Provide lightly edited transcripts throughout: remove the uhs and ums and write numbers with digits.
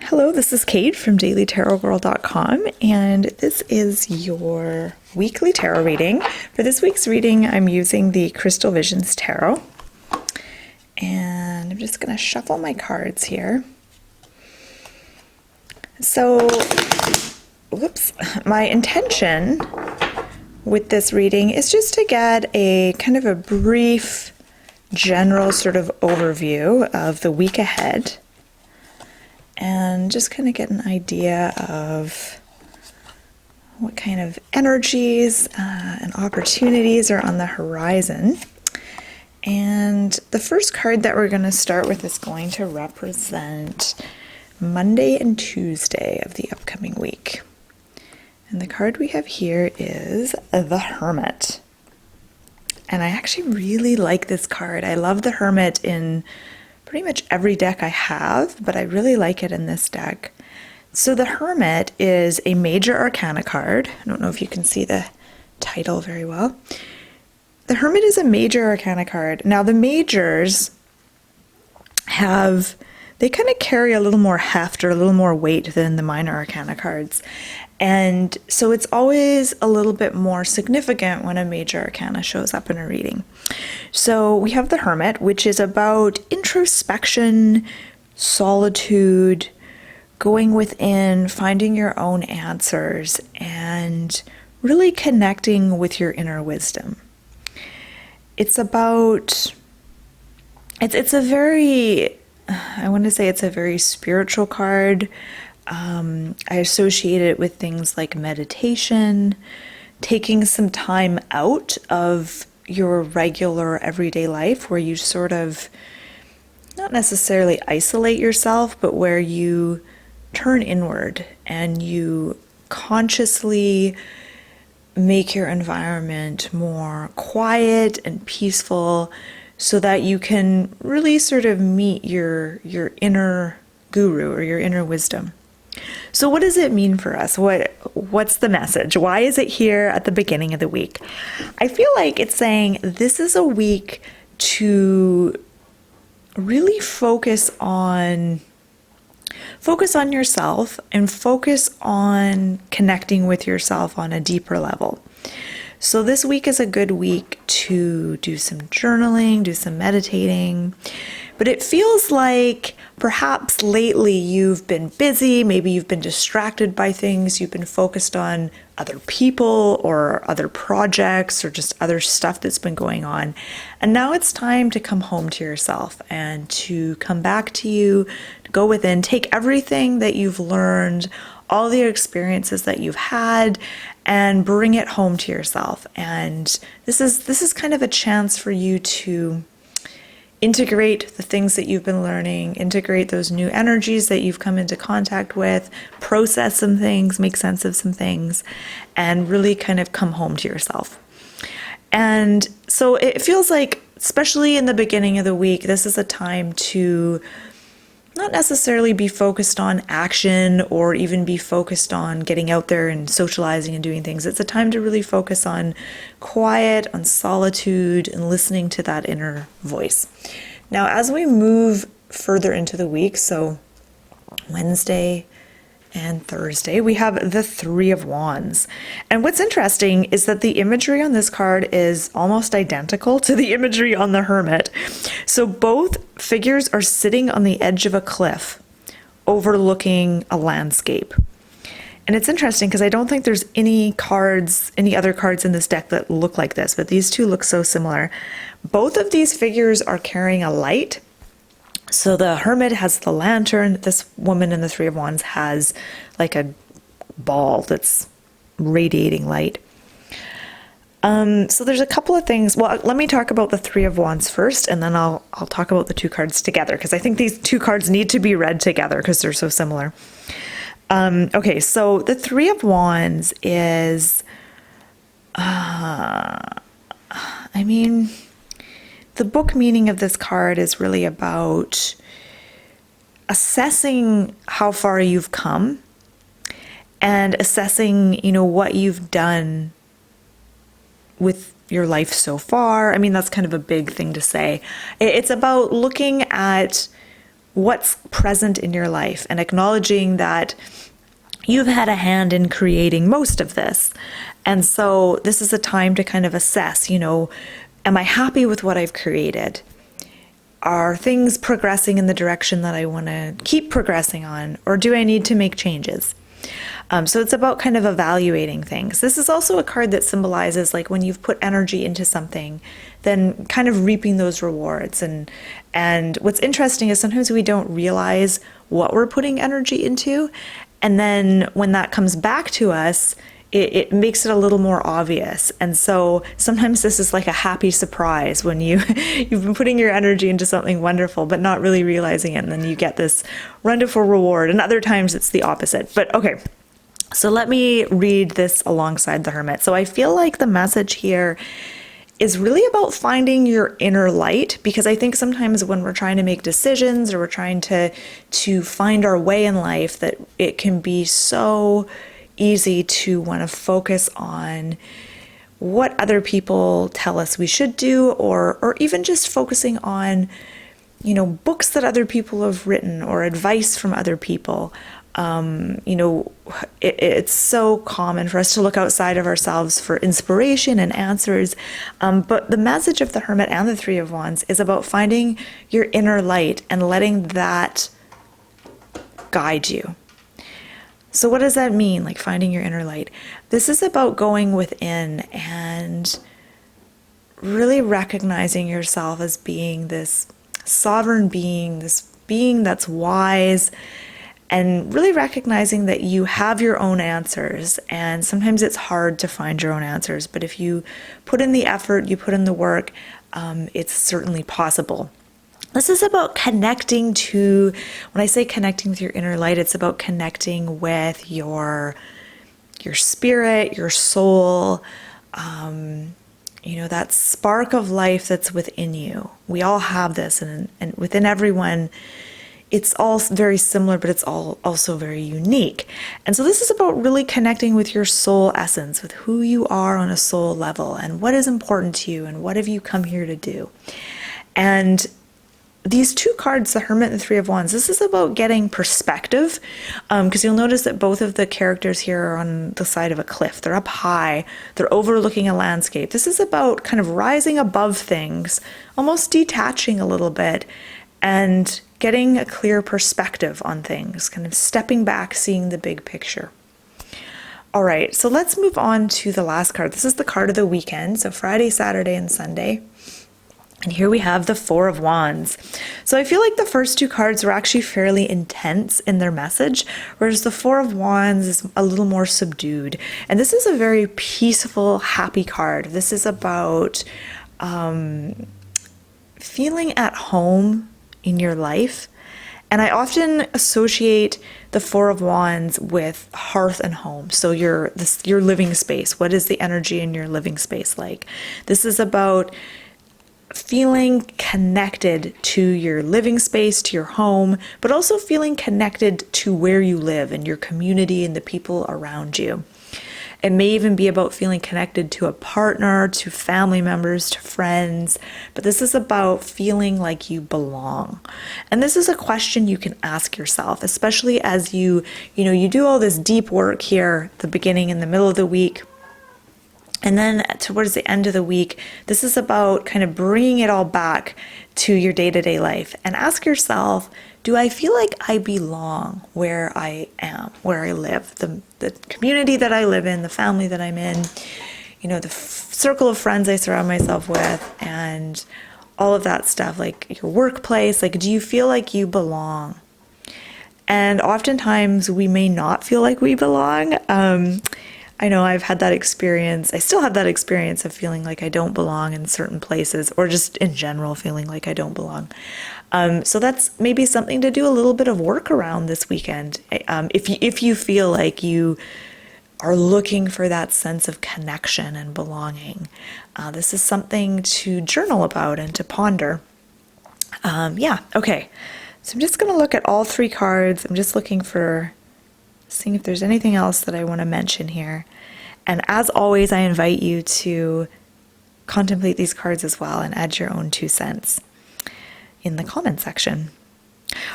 Hello, this is Kate from dailytarotgirl.com, and this is your weekly tarot reading. For this week's reading, I'm using the Crystal Visions Tarot, and I'm just going to shuffle my cards here. So, my intention with this reading is just to get a kind of a brief, general sort of overview of the week ahead, and just kind of get an idea of what kind of energies and opportunities are on the horizon. And the first card that we're going to start with is going to represent Monday and Tuesday of the upcoming week. And the card we have here is the Hermit. And I actually really like this card. I love the Hermit in pretty much every deck I have, but I really like it in this deck. So the Hermit is a major arcana card. I don't know if you can see the title very well. The Hermit is a major arcana card. Now the majors they kind of carry a little more heft or a little more weight than the minor arcana cards. And so it's always a little bit more significant when a major arcana shows up in a reading. So we have the Hermit, which is about introspection, solitude, going within, finding your own answers, and really connecting with your inner wisdom. It's a very spiritual card. I associate it with things like meditation, taking some time out of your regular everyday life where you sort of not necessarily isolate yourself, but where you turn inward and you consciously make your environment more quiet and peaceful so that you can really sort of meet your inner guru or your inner wisdom. So what does it mean for us? What's the message? Why is it here at the beginning of the week? I feel like it's saying this is a week to really focus on yourself and focus on connecting with yourself on a deeper level. So this week is a good week to do some journaling, do some meditating. But it feels like perhaps lately you've been busy, maybe you've been distracted by things, you've been focused on other people or other projects or just other stuff that's been going on. And now it's time to come home to yourself and to come back to you, to go within, take everything that you've learned, all the experiences that you've had, and bring it home to yourself. And this is kind of a chance for you to integrate the things that you've been learning, integrate those new energies that you've come into contact with, process some things, make sense of some things, and really kind of come home to yourself. And so it feels like, especially in the beginning of the week, this is a time to not necessarily be focused on action or even be focused on getting out there and socializing and doing things. It's a time to really focus on quiet, on solitude, and listening to that inner voice. Now, as we move further into the week, so Wednesday and Thursday, we have the Three of Wands. And what's interesting is that the imagery on this card is almost identical to the imagery on the Hermit. So both figures are sitting on the edge of a cliff overlooking a landscape. And it's interesting because I don't think there's any other cards in this deck that look like this, but these two look so similar. Both of these figures are carrying a light. So the Hermit has the lantern. This woman in the Three of Wands has like a ball that's radiating light. So there's a couple of things. Well, let me talk about the Three of Wands first, and then I'll talk about the two cards together, because I think these two cards need to be read together because they're so similar. Okay, so the Three of Wands is, the book meaning of this card is really about assessing how far you've come and assessing, what you've done with your life so far. That's kind of a big thing to say. It's about looking at what's present in your life and acknowledging that you've had a hand in creating most of this. And so this is a time to kind of assess, am I happy with what I've created? Are things progressing in the direction that I want to keep progressing on, or do I need to make changes? So it's about kind of evaluating things. This is also a card that symbolizes like when you've put energy into something, then kind of reaping those rewards. And what's interesting is sometimes we don't realize what we're putting energy into. And then when that comes back to us, it makes it a little more obvious. And so sometimes this is like a happy surprise when you've been putting your energy into something wonderful, but not really realizing it. And then you get this wonderful reward. And other times it's the opposite. But okay, so let me read this alongside the Hermit. So I feel like the message here is really about finding your inner light, because I think sometimes when we're trying to make decisions or we're trying to find our way in life, that it can be so easy to want to focus on what other people tell us we should do, or even just focusing on, books that other people have written or advice from other people. It's so common for us to look outside of ourselves for inspiration and answers. But the message of the Hermit and the Three of Wands is about finding your inner light and letting that guide you. So what does that mean, like finding your inner light? This is about going within and really recognizing yourself as being this sovereign being, this being that's wise, and really recognizing that you have your own answers. And sometimes it's hard to find your own answers, but if you put in the effort, you put in the work, it's certainly possible. This is about connecting to, when I say connecting with your inner light, it's about connecting with your spirit, your soul, that spark of life that's within you. We all have this, and within everyone, it's all very similar, but it's all also very unique. And so this is about really connecting with your soul essence, with who you are on a soul level, and what is important to you, and what have you come here to do. And these two cards, the Hermit and the Three of Wands, this is about getting perspective, because you'll notice that both of the characters here are on the side of a cliff. They're up high. They're overlooking a landscape. This is about kind of rising above things, almost detaching a little bit, and getting a clear perspective on things, kind of stepping back, seeing the big picture. All right, so let's move on to the last card. This is the card of the weekend, so Friday, Saturday, and Sunday. And here we have the Four of Wands. So I feel like the first two cards were actually fairly intense in their message, whereas the Four of Wands is a little more subdued. And this is a very peaceful, happy card. This is about feeling at home in your life. And I often associate the Four of Wands with hearth and home. So your living space. What is the energy in your living space like? This is about feeling connected to your living space, to your home, but also feeling connected to where you live and your community and the people around you. It may even be about feeling connected to a partner, to family members, to friends, but this is about feeling like you belong. And this is a question you can ask yourself, especially as you do all this deep work here at the beginning and the middle of the week. And then towards the end of the week, this is about kind of bringing it all back to your day-to-day life and ask yourself, do I feel like I belong where I am, where I live, the community that I live in, the family that I'm in, the circle of friends I surround myself with, and all of that stuff, like your workplace, like do you feel like you belong? And oftentimes we may not feel like we belong. I know I've had that experience. I still have that experience of feeling like I don't belong in certain places, or just in general feeling like I don't belong. So that's maybe something to do a little bit of work around this weekend. If you feel like you are looking for that sense of connection and belonging, this is something to journal about and to ponder. Okay. So I'm just going to look at all three cards. I'm just seeing if there's anything else that I want to mention here. And as always, I invite you to contemplate these cards as well and add your own 2 cents in the comment section.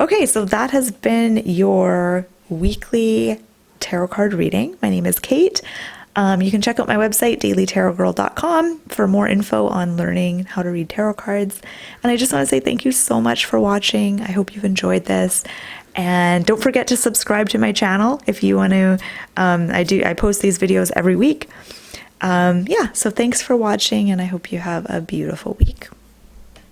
Okay, so that has been your weekly tarot card reading. My name is Kate. You can check out my website, dailytarotgirl.com, for more info on learning how to read tarot cards. And I just want to say thank you so much for watching. I hope you've enjoyed this. And don't forget to subscribe to my channel if you want to. I post these videos every week. Yeah, so thanks for watching, and I hope you have a beautiful week.